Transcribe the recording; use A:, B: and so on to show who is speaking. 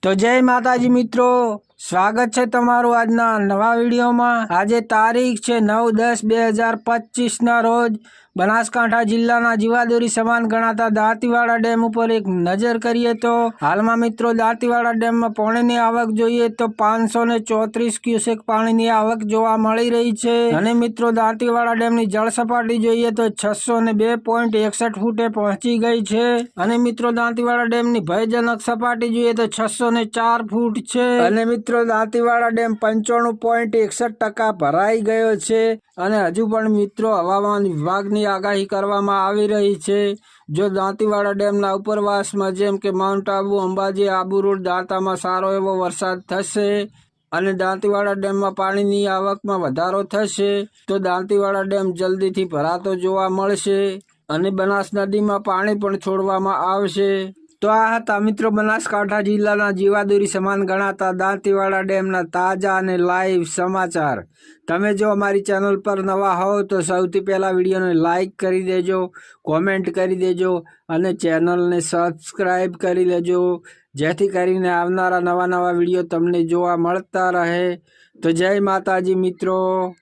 A: તો જય માતાજી મિત્રો, સ્વાગત છે તમારું આજના નવા વિડીયોમાં। આજે તારીખ છે 9/10/2025 રોજ બનાસકાંઠા જિલ્લાના જીવાદોરી સમાન ગણાતા દાંતીવાડા ડેમ ઉપર એક નજર કરીએ તો હાલમાં મિત્રો દાંતીવાડા ડેમમાં પાણીની આવક જોઈએ તો 534 ક્યુસેક પાણીની આવક જોવા મળી રહી છે। અને મિત્રો દાંતીવાડા ડેમની જળ સપાટી જોઈએ તો 602.61 ફૂટે પહોંચી ગઈ છે। અને મિત્રો દાંતીવાડા ડેમની ભયજનક સપાટી જોઈએ તો 604 ફૂટ છે। અને મિત્રો દાંતીવાડા ડેમ 95.61% ભરાઈ ગયો છે। અને હજુ પણ મિત્રો હવામાન વિભાગની આગાહી કરવામાં આવી રહી છે। જો દાંતીવાડા ડેમના ઉપરવાસમાં જેમ કે માઉન્ટ આબુ, અંબાજી, આબુ રોડ, દાંતામાં સારો એવો વરસાદ થશે અને દાંતીવાડા ડેમમાં પાણીની આવકમાં વધારો થશે તો દાંતીવાડા ડેમ જલ્દીથી ભરાતો જોવા મળશે અને બનાસ નદીમાં પાણી પણ છોડવામાં આવશે। તો આ હતા મિત્રો બનાસકાંઠા જિલ્લાના જીવાદોરી સમાન ગણાતા દાંતીવાડા ડેમના તાજા અને લાઈવ સમાચાર। તમે જો અમારી ચેનલ પર નવા હોવ તો સૌથી પહેલાં વિડીયોને લાઈક કરી દેજો, કોમેન્ટ કરી દેજો અને ચેનલને સબસ્ક્રાઈબ કરી લેજો, જેથી કરીને આવનારા નવા વિડીયો તમને જોવા મળતા રહે। તો જય માતાજી મિત્રો।